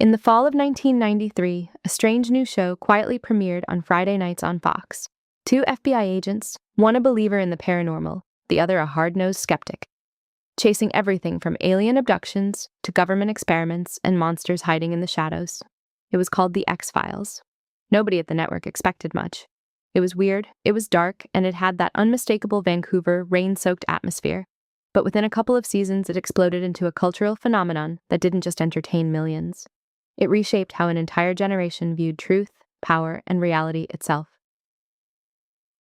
In the fall of 1993, a strange new show quietly premiered on Friday nights on Fox. Two FBI agents, one a believer in the paranormal, the other a hard-nosed skeptic, chasing everything from alien abductions to government experiments and monsters hiding in the shadows. It was called The X-Files. Nobody at the network expected much. It was weird, it was dark, and it had that unmistakable Vancouver, rain-soaked atmosphere. But within a couple of seasons, it exploded into a cultural phenomenon that didn't just entertain millions. It reshaped how an entire generation viewed truth, power, and reality itself.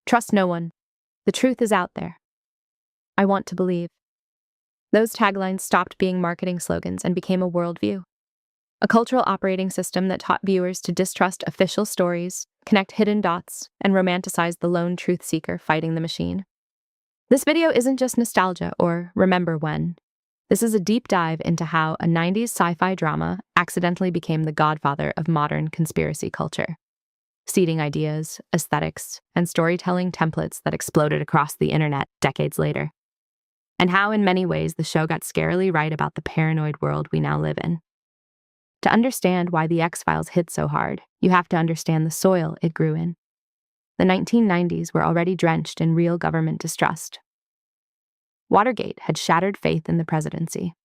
Trust no one. The truth is out there. I want to believe. Those taglines stopped being marketing slogans and became a worldview. A cultural operating system that taught viewers to distrust official stories, connect hidden dots, and romanticize the lone truth seeker fighting the machine. This video isn't just nostalgia or remember when. This is a deep dive into how a 90s sci-fi drama accidentally became the godfather of modern conspiracy culture, seeding ideas, aesthetics, and storytelling templates that exploded across the internet decades later. And how, in many ways, the show got scarily right about the paranoid world we now live in. To understand why The X-Files hit so hard, you have to understand the soil it grew in. The 1990s were already drenched in real government distrust. Watergate had shattered faith in the presidency.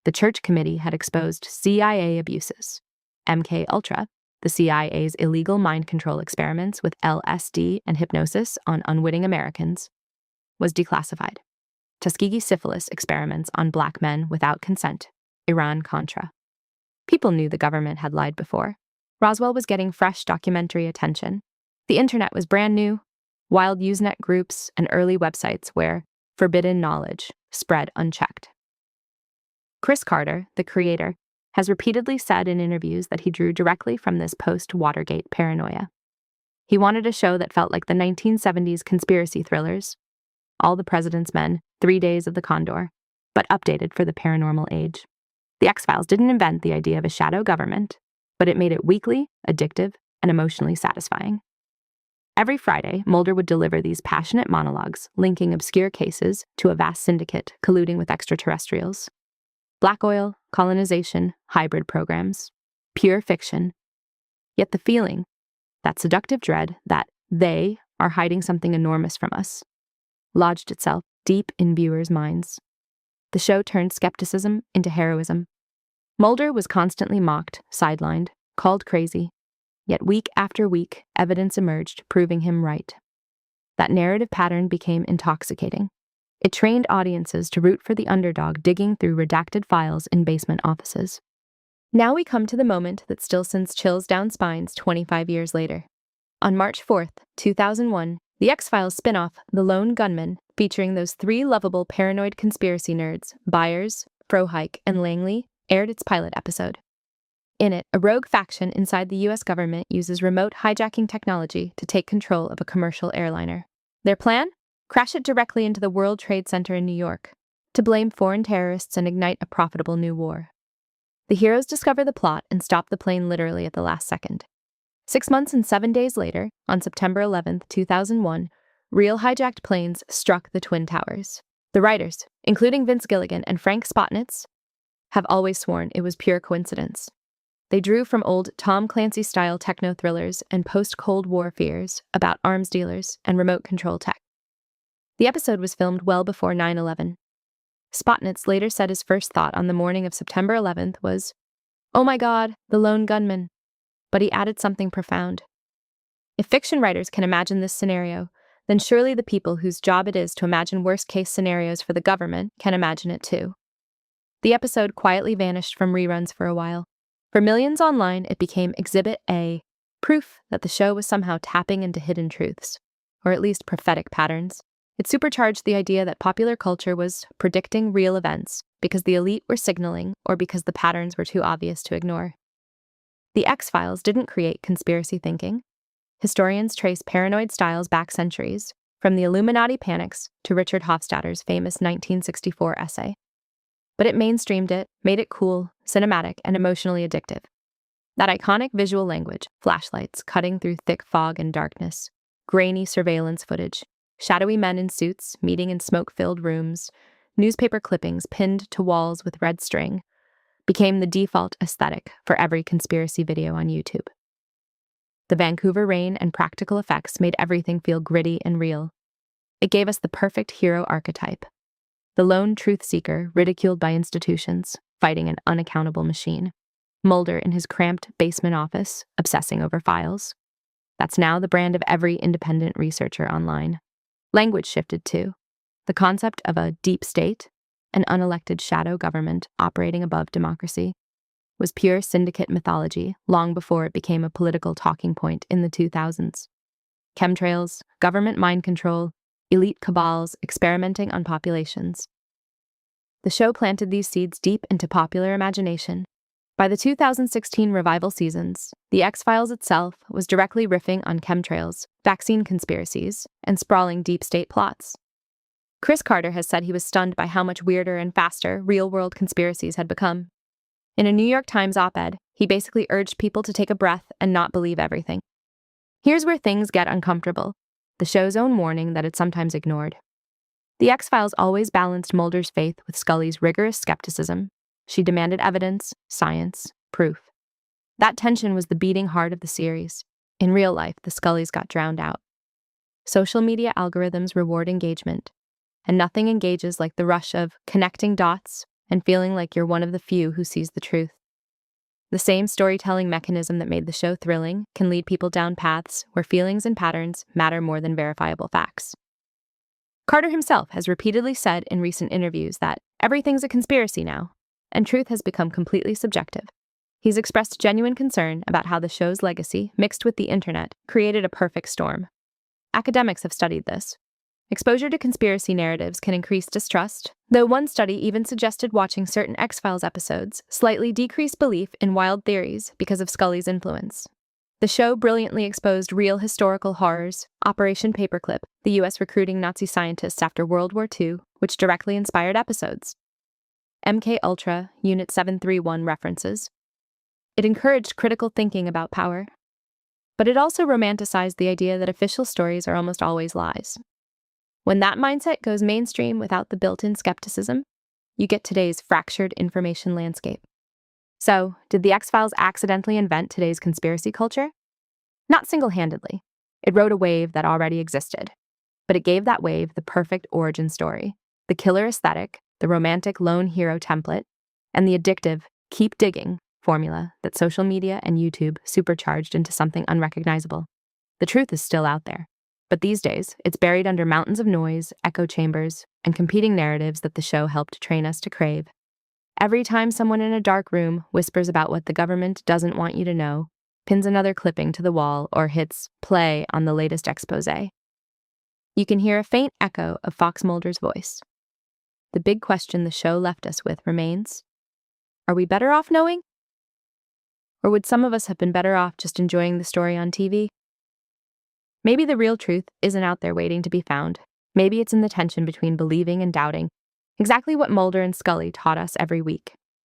The Church Committee had exposed CIA abuses. MKUltra, the CIA's illegal mind control experiments with LSD and hypnosis on unwitting Americans, was declassified. Tuskegee syphilis experiments on black men without consent, Iran-Contra. People knew the government had lied before. Roswell was getting fresh documentary attention. The internet was brand new, wild Usenet groups and early websites where forbidden knowledge spread unchecked. Chris Carter, the creator, has repeatedly said in interviews that he drew directly from this post-Watergate paranoia. He wanted a show that felt like the 1970s conspiracy thrillers, All the President's Men, 3 Days of the Condor, but updated for the paranormal age. The X-Files didn't invent the idea of a shadow government, but it made it weekly, addictive, and emotionally satisfying. Every Friday, Mulder would deliver these passionate monologues, linking obscure cases to a vast syndicate colluding with extraterrestrials. Black oil, colonization, hybrid programs, pure fiction. Yet the feeling, that seductive dread that they are hiding something enormous from us, lodged itself deep in viewers' minds. The show turned skepticism into heroism. Mulder was constantly mocked, sidelined, called crazy. Yet week after week, evidence emerged proving him right. That narrative pattern became intoxicating. It trained audiences to root for the underdog digging through redacted files in basement offices. Now we come to the moment that still sends chills down spines 25 years later. On March 4th, 2001, the X-Files spin-off, The Lone Gunmen, featuring those 3 lovable paranoid conspiracy nerds, Byers, Frohike, and Langley, aired its pilot episode. In it, a rogue faction inside the U.S. government uses remote hijacking technology to take control of a commercial airliner. Their plan? Crash it directly into the World Trade Center in New York, to blame foreign terrorists and ignite a profitable new war. The heroes discover the plot and stop the plane literally at the last second. 6 months and 7 days later, on September 11, 2001, real hijacked planes struck the Twin Towers. The writers, including Vince Gilligan and Frank Spotnitz, have always sworn it was pure coincidence. They drew from old Tom Clancy-style techno-thrillers and post-Cold War fears about arms dealers and remote control tech. The episode was filmed well before 9/11. Spotnitz later said his first thought on the morning of September 11th was, "Oh my God, the Lone Gunmen." But he added something profound. If fiction writers can imagine this scenario, then surely the people whose job it is to imagine worst-case scenarios for the government can imagine it too. The episode quietly vanished from reruns for a while. For millions online, it became Exhibit A, proof that the show was somehow tapping into hidden truths, or at least prophetic patterns. It supercharged the idea that popular culture was predicting real events because the elite were signaling or because the patterns were too obvious to ignore. The X-Files didn't create conspiracy thinking. Historians trace paranoid styles back centuries, from the Illuminati panics to Richard Hofstadter's famous 1964 essay. But it mainstreamed it, made it cool, cinematic, and emotionally addictive. That iconic visual language, flashlights cutting through thick fog and darkness, grainy surveillance footage, shadowy men in suits meeting in smoke-filled rooms, newspaper clippings pinned to walls with red string. became the default aesthetic for every conspiracy video on YouTube. The Vancouver rain and practical effects made everything feel gritty and real. It gave us the perfect hero archetype. The lone truth seeker ridiculed by institutions, fighting an unaccountable machine. Mulder in his cramped basement office, obsessing over files. That's now the brand of every independent researcher online. Language shifted too. The concept of a deep state, an unelected shadow government operating above democracy, was pure syndicate mythology long before it became a political talking point in the 2000s. Chemtrails, government mind control, elite cabals experimenting on populations. The show planted these seeds deep into popular imagination. By the 2016 revival seasons, The X-Files itself was directly riffing on chemtrails, vaccine conspiracies, and sprawling deep state plots. Chris Carter has said he was stunned by how much weirder and faster real-world conspiracies had become. In a New York Times op-ed, he basically urged people to take a breath and not believe everything. Here's where things get uncomfortable. The show's own warning that it sometimes ignored. The X-Files always balanced Mulder's faith with Scully's rigorous skepticism. She demanded evidence, science, proof. That tension was the beating heart of the series. In real life, the Scullys got drowned out. Social media algorithms reward engagement, and nothing engages like the rush of connecting dots and feeling like you're one of the few who sees the truth. The same storytelling mechanism that made the show thrilling can lead people down paths where feelings and patterns matter more than verifiable facts. Carter himself has repeatedly said in recent interviews that everything's a conspiracy now, and truth has become completely subjective. He's expressed genuine concern about how the show's legacy, mixed with the internet, created a perfect storm. Academics have studied this. Exposure to conspiracy narratives can increase distrust, though one study even suggested watching certain X-Files episodes slightly decreased belief in wild theories because of Scully's influence. The show brilliantly exposed real historical horrors, Operation Paperclip, the U.S. recruiting Nazi scientists after World War II, which directly inspired episodes. MK Ultra, Unit 731 references. It encouraged critical thinking about power. But it also romanticized the idea that official stories are almost always lies. When that mindset goes mainstream without the built-in skepticism, you get today's fractured information landscape. So, did the X-Files accidentally invent today's conspiracy culture? Not single-handedly. It rode a wave that already existed. But it gave that wave the perfect origin story, the killer aesthetic, the romantic lone hero template, and the addictive keep digging formula that social media and YouTube supercharged into something unrecognizable. The truth is still out there. But these days, it's buried under mountains of noise, echo chambers, and competing narratives that the show helped train us to crave. Every time someone in a dark room whispers about what the government doesn't want you to know, pins another clipping to the wall, or hits play on the latest exposé, you can hear a faint echo of Fox Mulder's voice. The big question the show left us with remains: are we better off knowing? Or would some of us have been better off just enjoying the story on TV? Maybe the real truth isn't out there waiting to be found. Maybe it's in the tension between believing and doubting. Exactly what Mulder and Scully taught us every week.